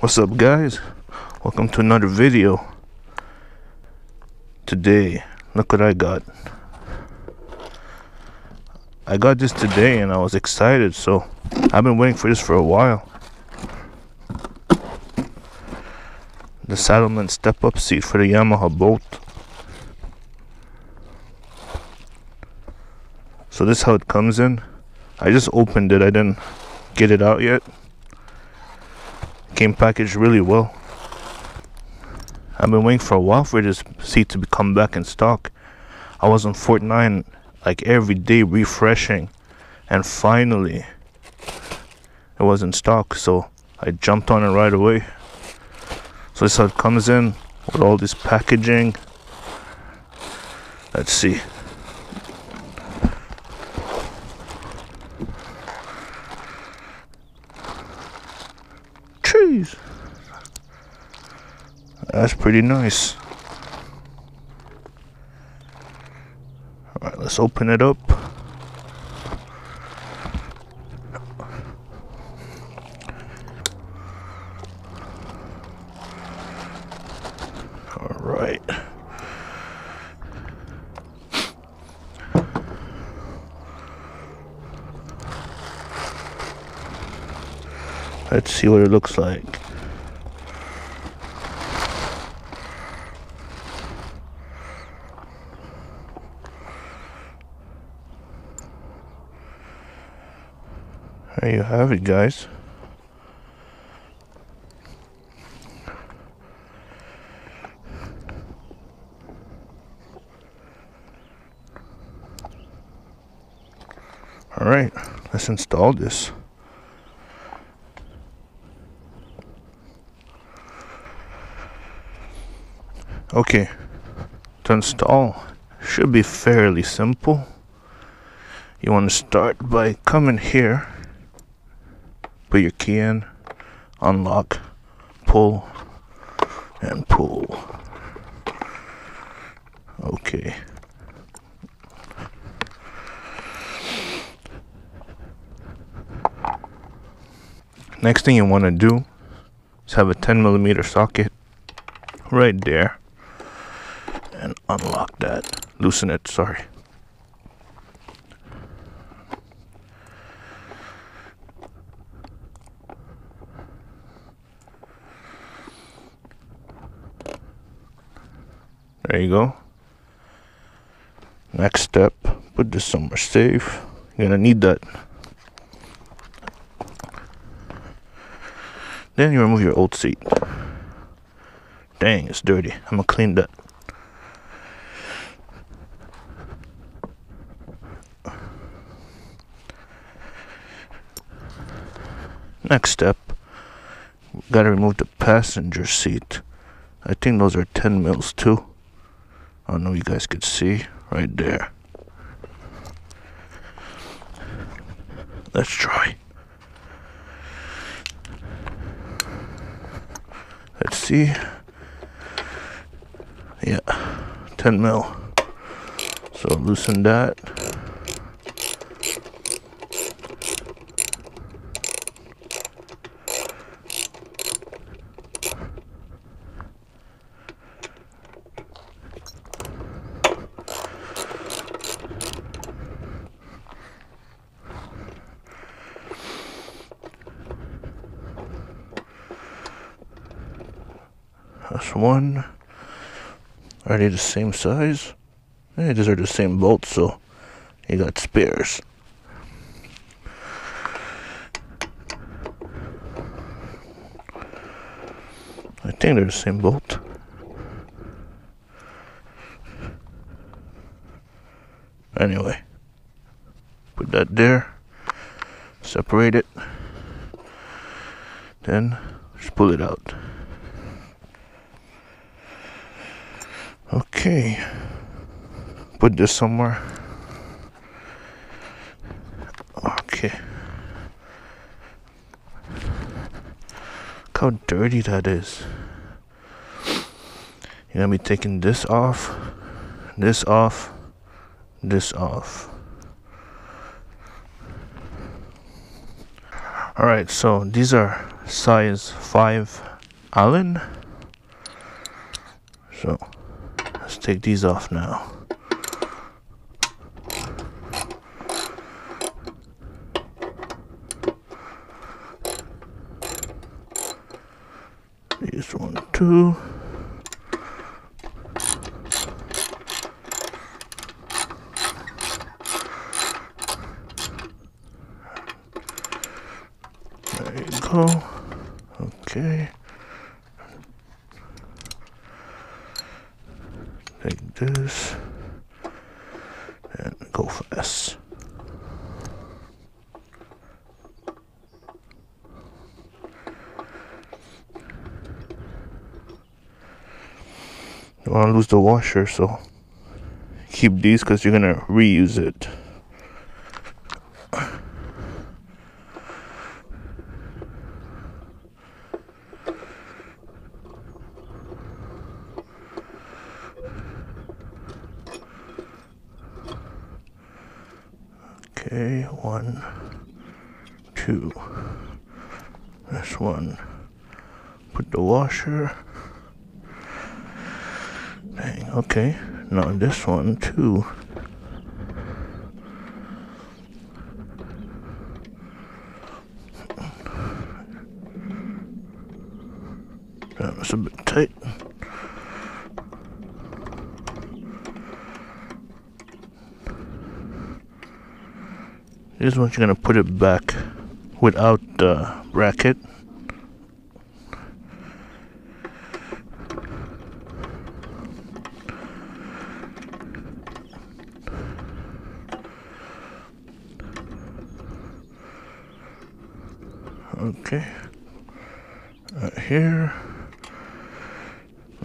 What's up, guys? Welcome to another video. Today, look what I got. I got this today and I was excited, so I've been waiting for this for a while. The Saddlemen step-up seat for the Yamaha boat. So this is how it comes in. I just opened it, I didn't get it out yet. Came packaged really well. I've been waiting for a while for this seat to come back in stock. I was on Fortnite like every day refreshing, and finally it was in stock, so I jumped on it right away. So this is how it comes in with all this packaging. Let's see. Jeez, that's pretty nice. Alright, let's open it up. Alright. Let's see what it looks like. There you have it, guys. Alright, let's install this. Okay, to install should be fairly simple. You want to start by coming here, put your key in, unlock, pull, and pull. Okay. Next thing you want to do is have a 10mm socket right there. And unlock that. Loosen it, sorry. There you go. Next step, put this somewhere safe. You're gonna need that. Then you remove your old seat. Dang, it's dirty. I'm gonna clean that. Next step, gotta remove the passenger seat. I think those are 10 mils too. I don't know if you guys could see right there. Let's try. Let's see. Yeah, 10 mil. So loosen that. That's one. Are they the same size? Hey, these are the same bolts, so you got spares. I think they're the same bolt. Anyway, put that there. Separate it. Then just pull it out. Okay, put this somewhere. Okay. Look how dirty that is. You're gonna be taking this off, this off, this off. Alright, so these are size 5 Allen. So let's take these off now. These one too. There you go. Okay. Take this and go fast. You want to lose the washer, so keep these because you're gonna reuse it. Okay, 1, 2. This one. Put the washer. Dang, okay. Now this one too. That was a bit tight. This one's gonna put it back without the bracket. Okay, right here,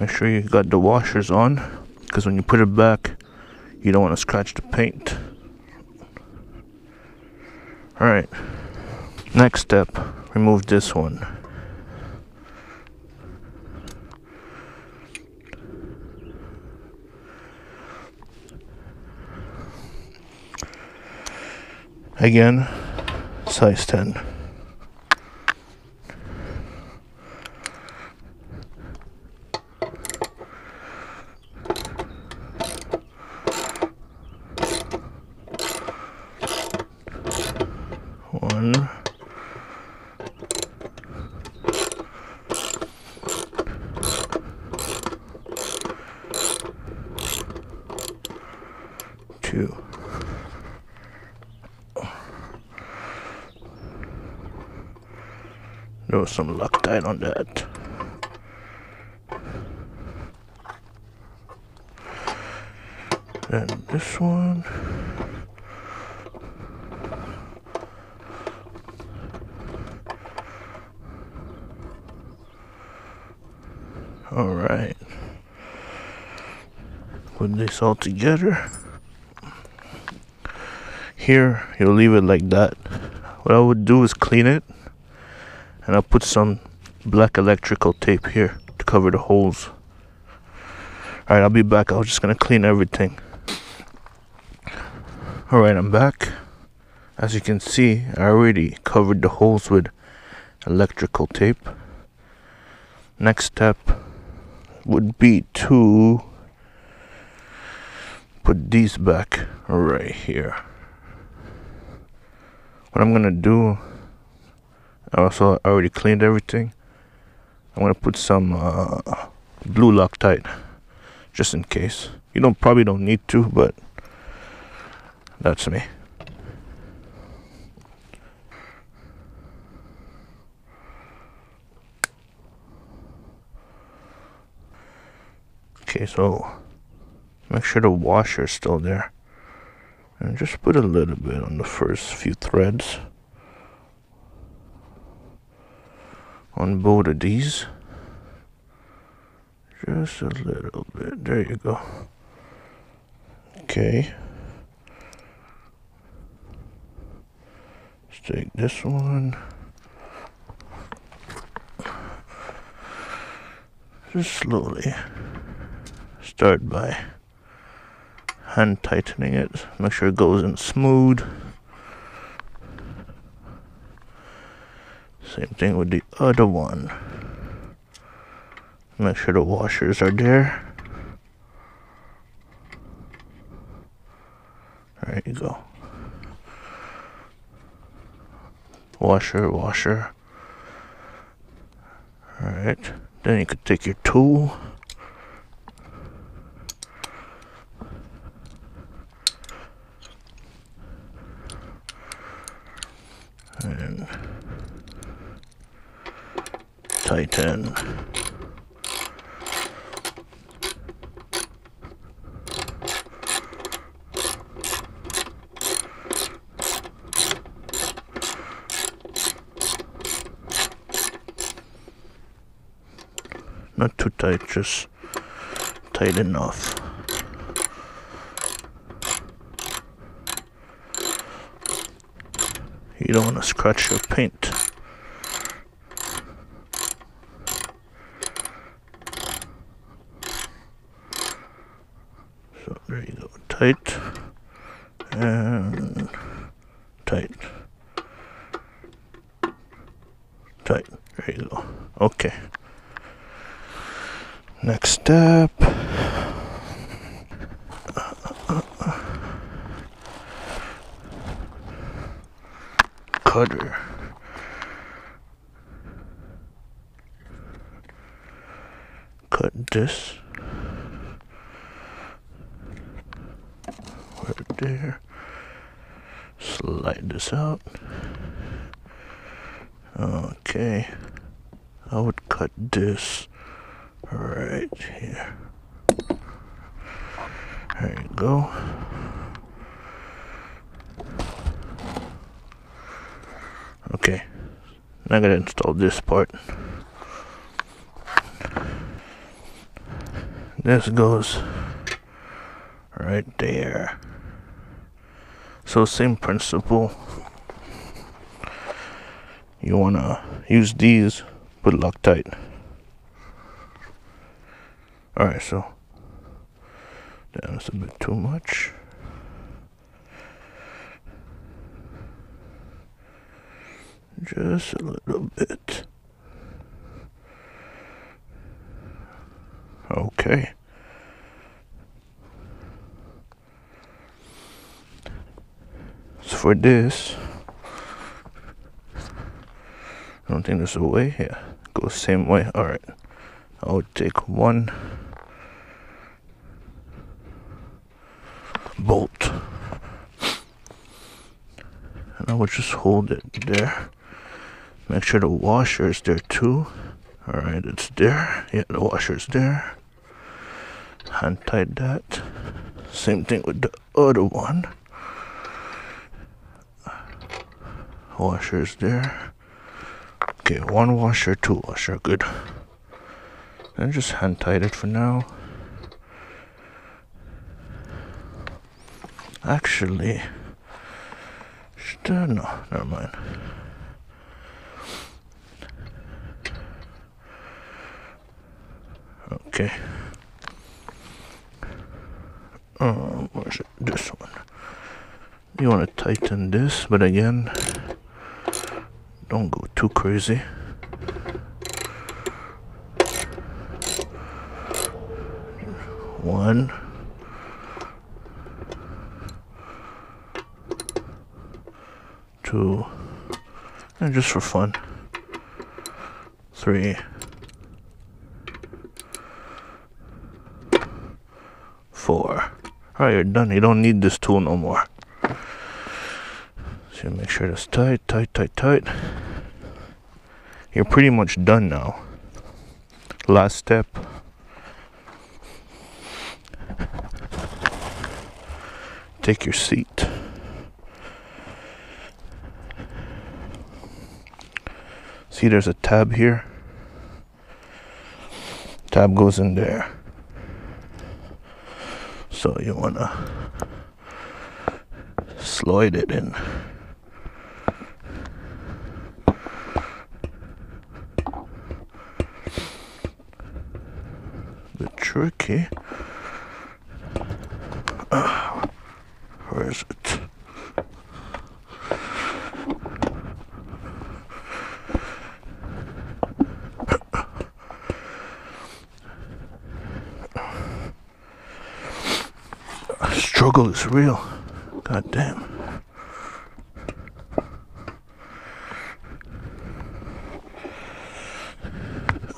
make sure you got the washers on, because when you put it back you don't want to scratch the paint. Alright, next step, remove this one. Again, size 10. One, two. There was some Loctite on that. Then this one. Alright, put this all together. Here, you'll leave it like that. What I would do is clean it, and I'll put some black electrical tape here to cover the holes. Alright, I'll be back. I was just gonna clean everything. Alright, I'm back. As you can see, I already covered the holes with electrical tape. Next step would be to put these back right here. What I'm gonna do, I already cleaned everything. I'm gonna put some blue Loctite just in case. You probably don't need to, but that's me. Okay, so make sure the washer is still there, and just put a little bit on the first few threads on both of these. Just a little bit. There you go. Okay, let's take this one. Just slowly start by hand tightening it. Make sure it goes in smooth. Same thing with the other one. Make sure the washers are there. There you go. Washer. Alright. Then you could take your tool. And tighten. Not too tight, just tight enough. You don't want to scratch your paint. So there you go, tight and tight. Tight, there you go. Okay. Next step. Cutter. Cut this. Right there. Slide this out. Okay. I would cut this right here. There you go. Okay, now I gotta install this part. This goes right there. So same principle. You wanna use these, but Loctite. Alright, so that's a bit too much. Just a little bit. Okay. So for this, I don't think there's a way here. Goes same way. Alright. I would take one bolt and I would just hold it there. Make sure the washer is there too. Alright, it's there. Yeah, the washer is there. Hand tight that. Same thing with the other one. Washer is there. Okay, one washer, two washer, good. And just hand tight it for now. Actually, no, never mind. Okay. Where's it? This one. You want to tighten this, but again, don't go too crazy. One. Two. And just for fun. Three. 4. Alright, you're done. You don't need this tool no more. So make sure that's tight, tight, tight, tight. You're pretty much done now. Last step. Take your seat. See, there's a tab here. Tab goes in there. So you wanna slide it in. Bit tricky. Where is it? struggle is real. God damn.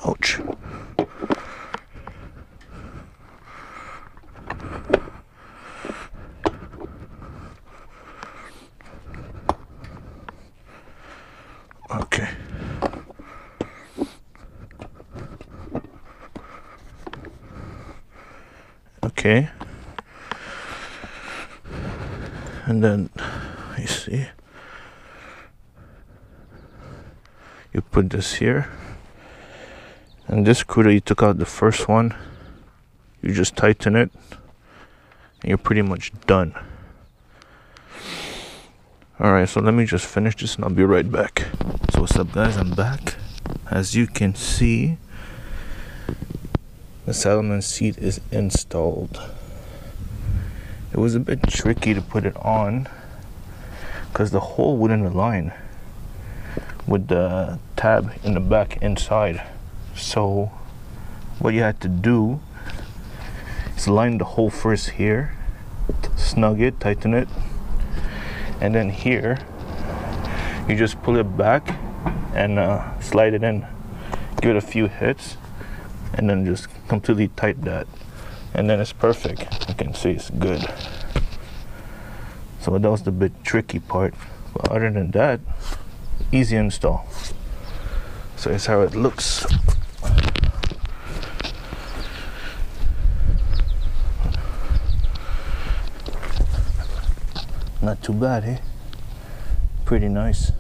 Ouch. Okay. Okay. And then you see, you put this here, and this screw that you took out the first one, you just tighten it and you're pretty much done. Alright, so let me just finish this and I'll be right back. So what's up guys, I'm back. As you can see, the Salomon seat is installed. It was a bit tricky to put it on because the hole wouldn't align with the tab in the back inside. So what you had to do is line the hole first here, snug it, tighten it, and then here you just pull it back and slide it in, give it a few hits, and then just completely tight that, and then it's perfect. You can see it's good. So that was the bit tricky part, but other than that, easy install. So it's how it looks. Not too bad, eh? Pretty nice.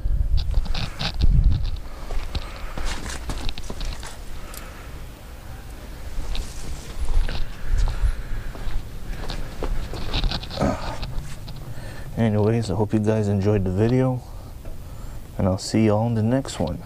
Anyways, I hope you guys enjoyed the video, and I'll see y'all in the next one.